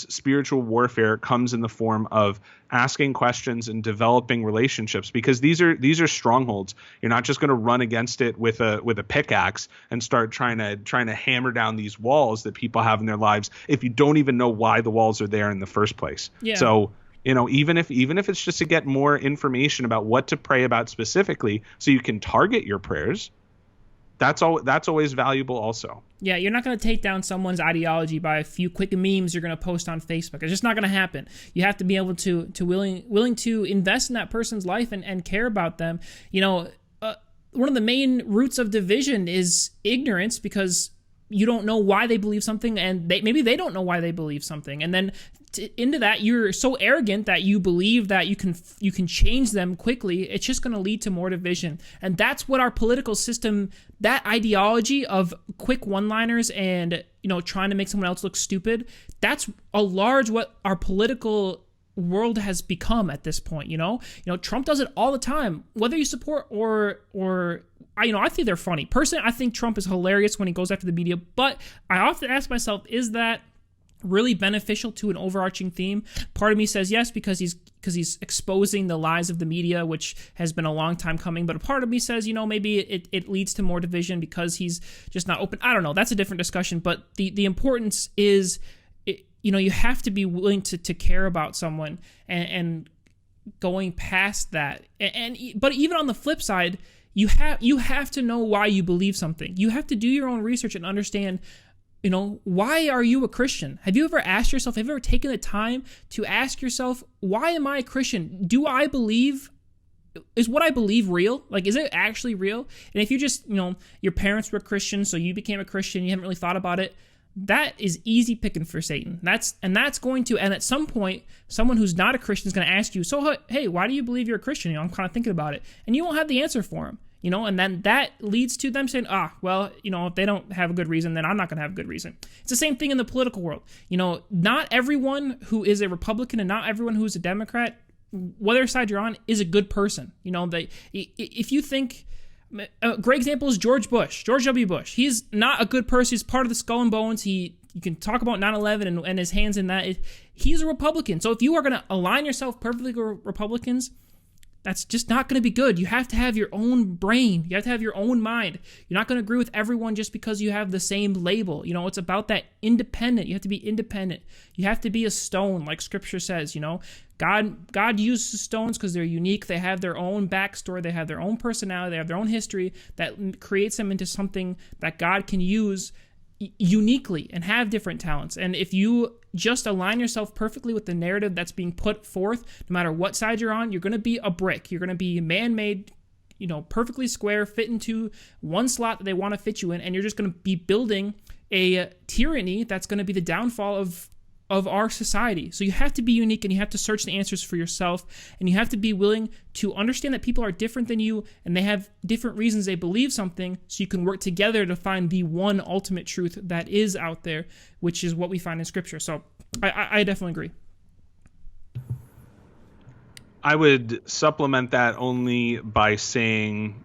spiritual warfare comes in the form of asking questions and developing relationships, because these are strongholds. You're not just going to run against it with a pickaxe and start trying to hammer down these walls that people have in their lives if you don't even know why the walls are there in the first place. Yeah. So, even if it's just to get more information about what to pray about specifically, so you can target your prayers, that's always valuable also. Yeah, you're not going to take down someone's ideology by a few quick memes you're going to post on Facebook. It's just not going to happen. You have to be able to willing to invest in that person's life and care about them. One of the main roots of division is ignorance, because you don't know why they believe something, and maybe they don't know why they believe something. And then into that, you're so arrogant that you believe that you can change them quickly. It's just going to lead to more division. And that's what our political system, that ideology of quick one-liners and, trying to make someone else look stupid, that's a large what our political world has become at this point. Trump does it all the time, whether you support or I think they're funny. Personally, I think Trump is hilarious when he goes after the media, but I often ask myself, is that really beneficial to an overarching theme? Part of me says yes, because he's exposing the lies of the media, which has been a long time coming. But a part of me says, maybe it leads to more division because he's just not open. I don't know. That's a different discussion. But the importance is, you have to be willing to care about someone and going past that. But even on the flip side, you have to know why you believe something. You have to do your own research and understand, why are you a Christian? Have you ever asked yourself, have you ever taken the time to ask yourself, why am I a Christian? Is what I believe real? Like, is it actually real? And if you just, your parents were Christians, so you became a Christian, you haven't really thought about it, that is easy picking for Satan. And at some point, someone who's not a Christian is going to ask you, so, hey, why do you believe you're a Christian? I'm kind of thinking about it. And you won't have the answer for him. And then that leads to them saying, if they don't have a good reason, then I'm not going to have a good reason. It's the same thing in the political world. Not everyone who is a Republican and not everyone who is a Democrat, whether side you're on, is a good person. If you think, a great example is George W. Bush. He's not a good person. He's part of the Skull and Bones. You can talk about 9/11 and his hands in that. He's a Republican. So if you are going to align yourself perfectly with Republicans, that's just not going to be good. You have to have your own brain. You have to have your own mind. You're not going to agree with everyone just because you have the same label. It's about that independent. You have to be independent. You have to be a stone, like Scripture says. God uses stones because they're unique. They have their own backstory. They have their own personality. They have their own history that creates them into something that God can use uniquely and have different talents. And if you just align yourself perfectly with the narrative that's being put forth, no matter what side you're on, you're going to be a brick. You're going to be man-made, perfectly square, fit into one slot that they want to fit you in, and you're just going to be building a tyranny that's going to be the downfall of of our society. So you have to be unique, and you have to search the answers for yourself, and you have to be willing to understand that people are different than you, and they have different reasons they believe something, so you can work together to find the one ultimate truth that is out there, which is what we find in Scripture. So I definitely agree. I would supplement that only by saying,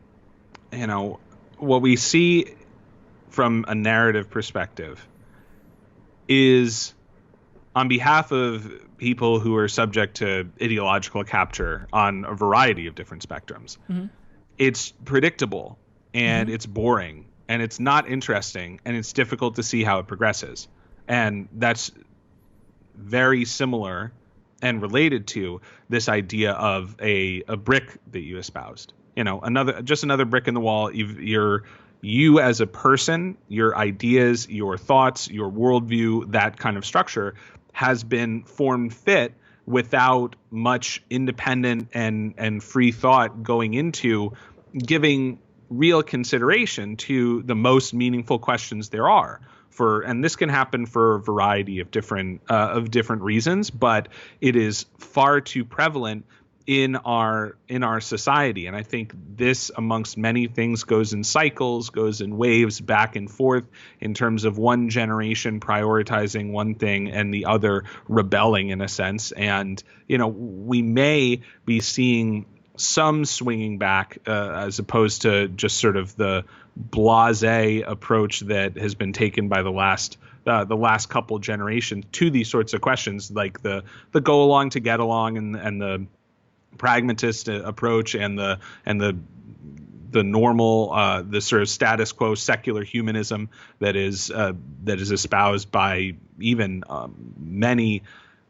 what we see from a narrative perspective is, on behalf of people who are subject to ideological capture on a variety of different spectrums, it's predictable, and it's boring, and it's not interesting, and it's difficult to see how it progresses. And that's very similar and related to this idea of a brick that you espoused. Another brick in the wall. You as a person, your ideas, your thoughts, your worldview, that kind of structure has been formed fit without much independent and free thought going into giving real consideration to the most meaningful questions there are. And this can happen for a variety of different reasons, but it is far too prevalent in our society. And I think this, amongst many things, goes in cycles, goes in waves back and forth, in terms of one generation prioritizing one thing and the other rebelling, in a sense. And, we may be seeing some swinging back as opposed to just sort of the blasé approach that has been taken by the last couple generations to these sorts of questions, like the go along to get along, and the pragmatist approach, and the normal the sort of status quo secular humanism that is espoused by even many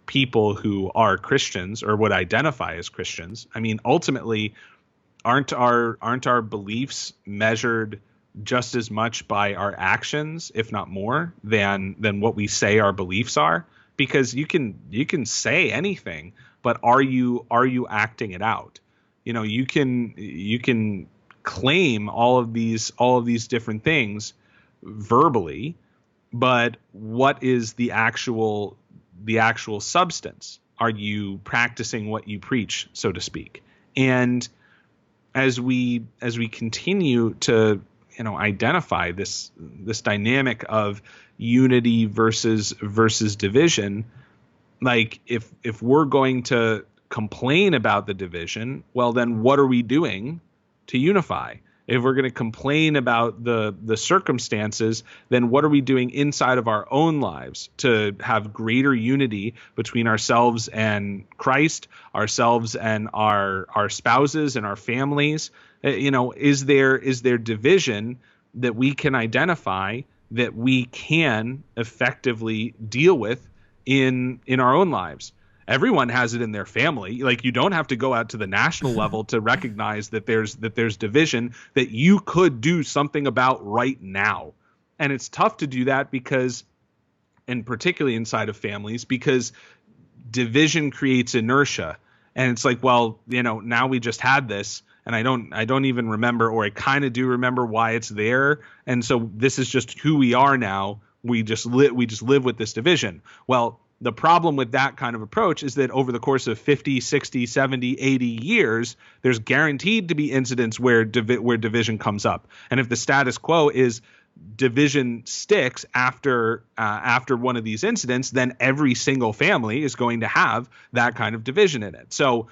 people who are Christians or would identify as Christians. I mean, ultimately, aren't our beliefs measured just as much by our actions, if not more, than what we say our beliefs are? Because you can say anything, but are you acting it out? You can claim all of these different things verbally, but what is the actual substance? Are you practicing what you preach, so to speak? And as we continue to identify this dynamic of unity versus division, like if we're going to complain about the division, well, then what are we doing to unify? If we're going to complain about the circumstances, then what are we doing inside of our own lives to have greater unity between ourselves and Christ, ourselves and our spouses and our families? Is there division that we can identify that we can effectively deal with in our own lives? Everyone has it in their family. Like, you don't have to go out to the national level to recognize that there's division that you could do something about right now. And it's tough to do that because, and particularly inside of families, because division creates inertia. And it's like, well, now we just had this, and I don't even remember, or I kind of do remember why it's there. And so this is just who we are now. We just live with this division. Well, the problem with that kind of approach is that over the course of 50, 60, 70, 80 years, there's guaranteed to be incidents where division comes up. And if the status quo is division sticks after one of these incidents, then every single family is going to have that kind of division in it. So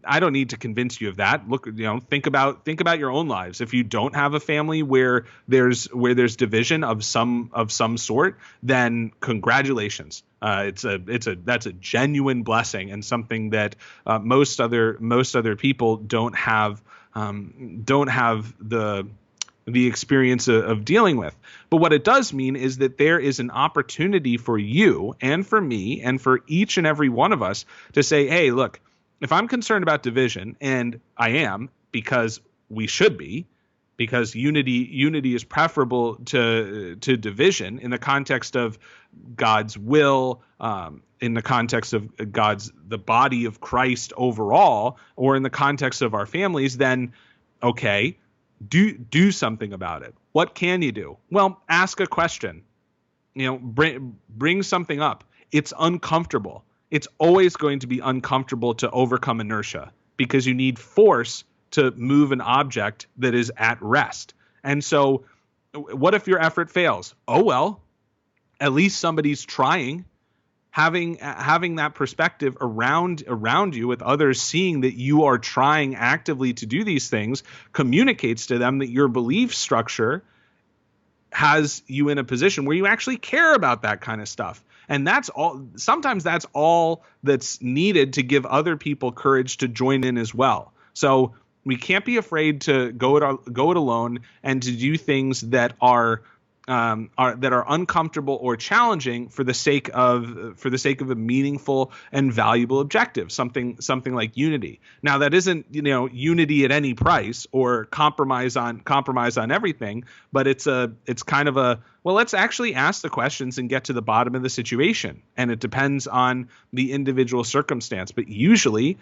I don't need to convince you of that. Look, think about your own lives. If you don't have a family where there's division of some sort, then congratulations. That's a genuine blessing, and something that most other people don't have the experience of dealing with. But what it does mean is that there is an opportunity for you and for me and for each and every one of us to say, hey, look, if I'm concerned about division, and I am, because we should be, because unity is preferable to division in the context of God's will, in the context of the body of Christ overall, or in the context of our families, then okay, do something about it. What can you do? Well, ask a question. Bring something up. it's uncomfortable. It's always going to be uncomfortable to overcome inertia because you need force to move an object that is at rest. And so what if your effort fails? Oh, well, at least somebody's trying. Having that perspective around you with others seeing that you are trying actively to do these things communicates to them that your belief structure has you in a position where you actually care about that kind of stuff. And that's all. Sometimes that's all that's needed to give other people courage to join in as well. So we can't be afraid to go it alone and to do things that are uncomfortable or challenging for the sake of a meaningful and valuable objective, something like unity. Now, that isn't unity at any price or compromise on everything, but it's kind of a, well, let's actually ask the questions and get to the bottom of the situation, and it depends on the individual circumstance. But usually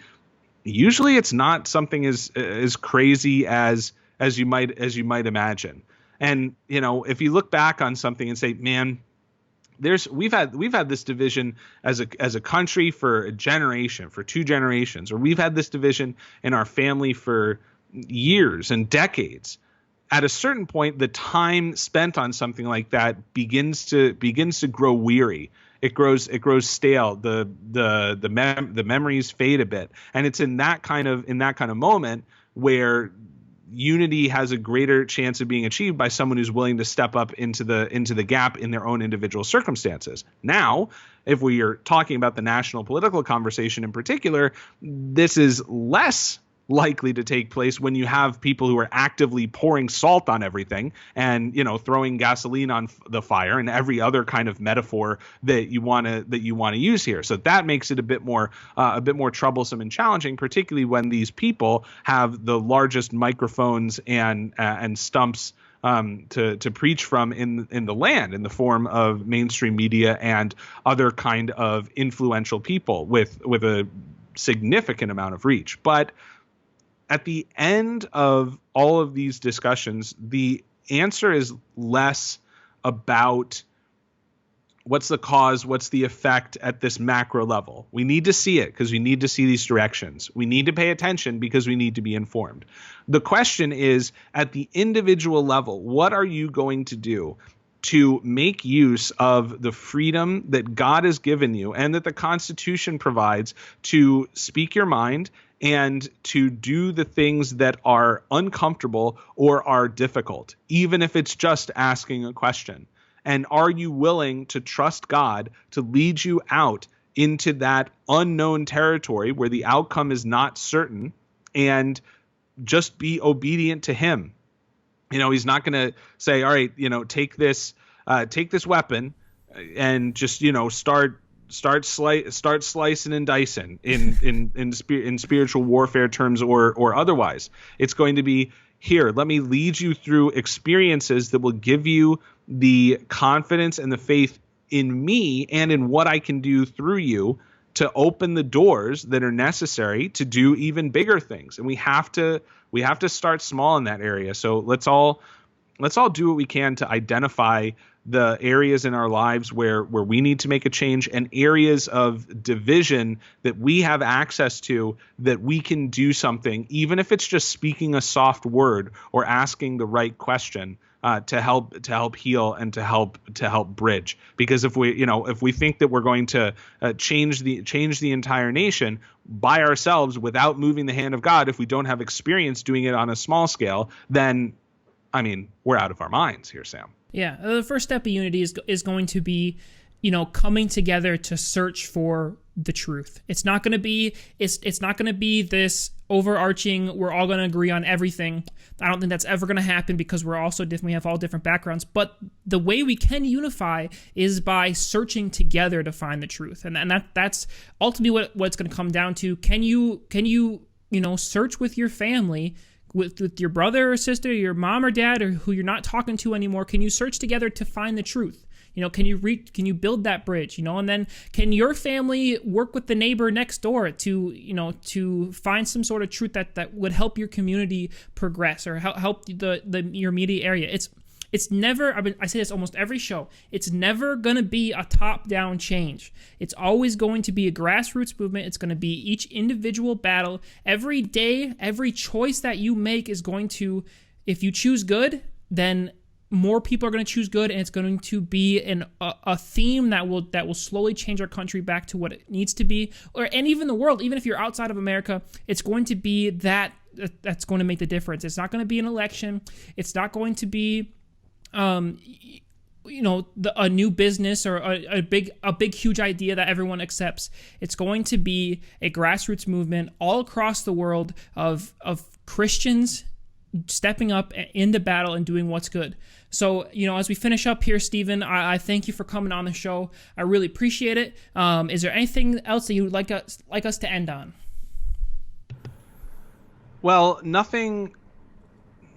it's not something as crazy as you might imagine. And, if you look back on something and say, man, we've had this division as a country for a generation, for 2 generations, or we've had this division in our family for years and decades. At a certain point, the time spent on something like that begins to grow weary. It grows stale. The memories fade a bit, and it's in that kind of moment where unity has a greater chance of being achieved by someone who's willing to step up into the gap in their own individual circumstances. Now, if we are talking about the national political conversation in particular, this is less likely to take place when you have people who are actively pouring salt on everything and throwing gasoline on the fire and every other kind of metaphor that you want to use here. So that makes it a bit more troublesome and challenging, particularly when these people have the largest microphones and stumps to preach from in the land, in the form of mainstream media and other kind of influential people with a significant amount of reach. But at the end of all of these discussions, the answer is less about what's the cause, what's the effect at this macro level. We need to see it because we need to see these directions. We need to pay attention because we need to be informed. The question is, at the individual level, what are you going to do to make use of the freedom that God has given you and that the Constitution provides to speak your mind and to do the things that are uncomfortable or are difficult, even if it's just asking a question? And are you willing to trust God to lead you out into that unknown territory where the outcome is not certain, and just be obedient to Him? He's not going to say, all right, take this weapon and just, start slicing and dicing in spiritual warfare terms or otherwise. It's going to be, here, let me lead you through experiences that will give you the confidence and the faith in me and in what I can do through you to open the doors that are necessary to do even bigger things. And we have to start small in that area. So let's all do what we can to identify the areas in our lives where we need to make a change, and areas of division that we have access to that we can do something, even if it's just speaking a soft word or asking the right question to help heal and to help bridge. Because if we think that we're going to change the entire nation by ourselves without moving the hand of God, if we don't have experience doing it on a small scale, then we're out of our minds here, Sam. Yeah, the first step of unity is going to be, coming together to search for the truth. It's not going to be this overarching, we're all going to agree on everything. I don't think that's ever going to happen because we're all so different. We have all different backgrounds. But the way we can unify is by searching together to find the truth, and that's ultimately what it's going to come down to. Can you search with your family? With your brother or sister, your mom or dad, or who you're not talking to anymore, can you search together to find the truth? Can you build that bridge? And then can your family work with the neighbor next door to find some sort of truth that would help your community progress or help your immediate area? it's never, I say this almost every show, it's never going to be a top-down change. It's always going to be a grassroots movement. It's going to be each individual battle. Every day, every choice that you make is going to, if you choose good, then more people are going to choose good, and it's going to be a theme that will slowly change our country back to what it needs to be, and even the world. Even if you're outside of America, it's going to be that's going to make the difference. It's not going to be an election. It's not going to be a new business or a big huge idea that everyone accepts. It's going to be a grassroots movement all across the world of Christians stepping up in the battle and doing what's good. So, as we finish up here, Steven, I thank you for coming on the show. I really appreciate it. Is there anything else that you would like us to end on? Well, nothing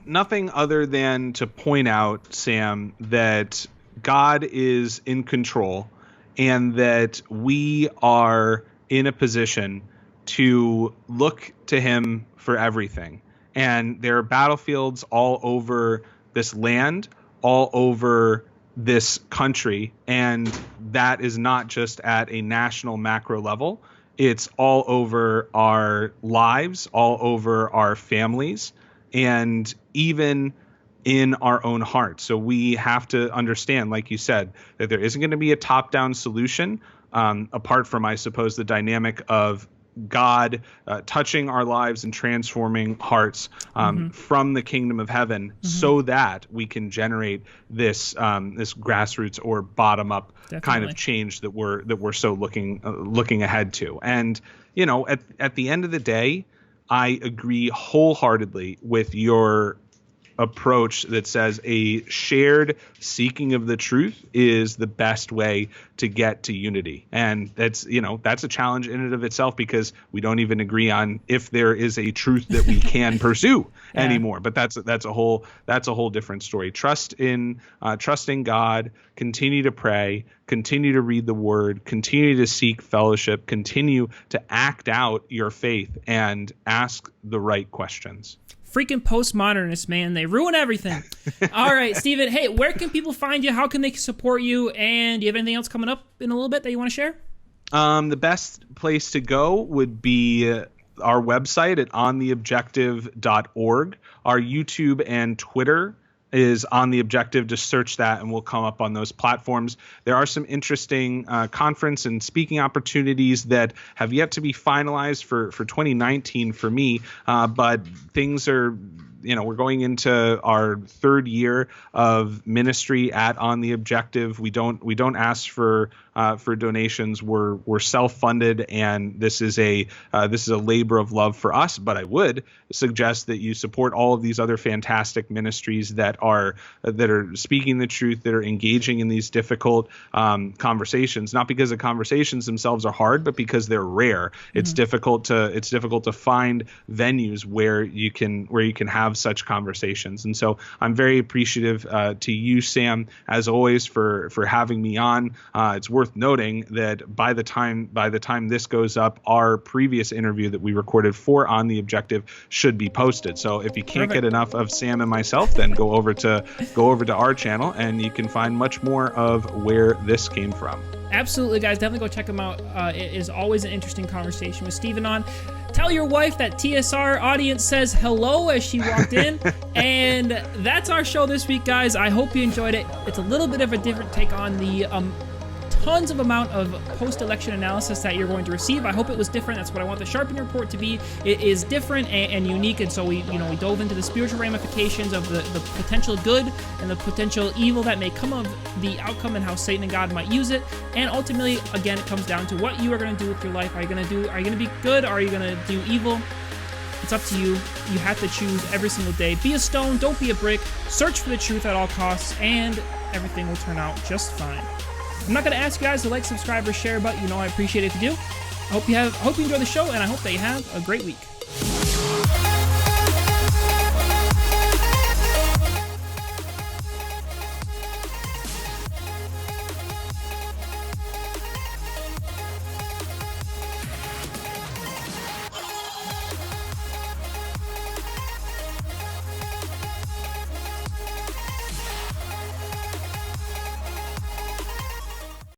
other than to point out, Sam, that God is in control and that we are in a position to look to him for everything. And there are battlefields all over this land, all over this country, and that is not just at a national macro level. It's all over our lives, all over our families, and even in our own hearts. So we have to understand, like you said, that there isn't going to be a top-down solution apart from, I suppose, the dynamic of God touching our lives and transforming hearts from the kingdom of heaven, so that we can generate this grassroots or bottom up kind of change that we're so looking ahead to. And at the end of the day, I agree wholeheartedly with your approach that says a shared seeking of the truth is the best way to get to unity. And that's a challenge in and of itself, because we don't even agree on if there is a truth that we can pursue anymore. But that's a whole different story. Trust in God, continue to pray, continue to read the word, continue to seek fellowship, continue to act out your faith and ask the right questions. Freaking postmodernists, man. They ruin everything. All right, Steven. Hey, where can people find you? How can they support you? And do you have anything else coming up in a little bit that you want to share? The best place to go would be our website at ontheobjective.org. Our YouTube and Twitter is On the Objective. Just search that and we'll come up on those platforms. There are some interesting conference and speaking opportunities that have yet to be finalized for 2019 for me, but things are, we're going into our third year of ministry at On the Objective. We don't ask for donations. We're self-funded, and this is a labor of love for us. But I would suggest that you support all of these other fantastic ministries that are speaking the truth, that are engaging in these difficult conversations. Not because the conversations themselves are hard, but because they're rare. It's difficult to find venues where you can have such conversations. And so I'm very appreciative to you, Sam, as always, for having me on. It's worth noting that by the time this goes up, our previous interview that we recorded for On the Objective should be posted. So if you can't get enough of Sam and myself, then go over to our channel and you can find much more of where this came from. Absolutely, guys. Definitely go check them out. It is always an interesting conversation with Steven on. Tell your wife that TSR audience says hello as she walked in. And that's our show this week, guys. I hope you enjoyed it. It's a little bit of a different take on the tons of amount of post-election analysis that you're going to receive. I hope it was different. That's what I want the Sharpening Report to be. It is different and unique, and so we dove into the spiritual ramifications of the potential good and the potential evil that may come of the outcome and how Satan and God might use it. And ultimately, again, it comes down to what you are going to do with your life. Are you going to be good, or are you going to do evil? It's up to you. You have to choose every single day. Be a stone, don't be a brick. Search for the truth at all costs, and everything will turn out just fine. I'm not going to ask you guys to like, subscribe, or share, but I appreciate it if you do. I hope you enjoy the show, and I hope that you have a great week.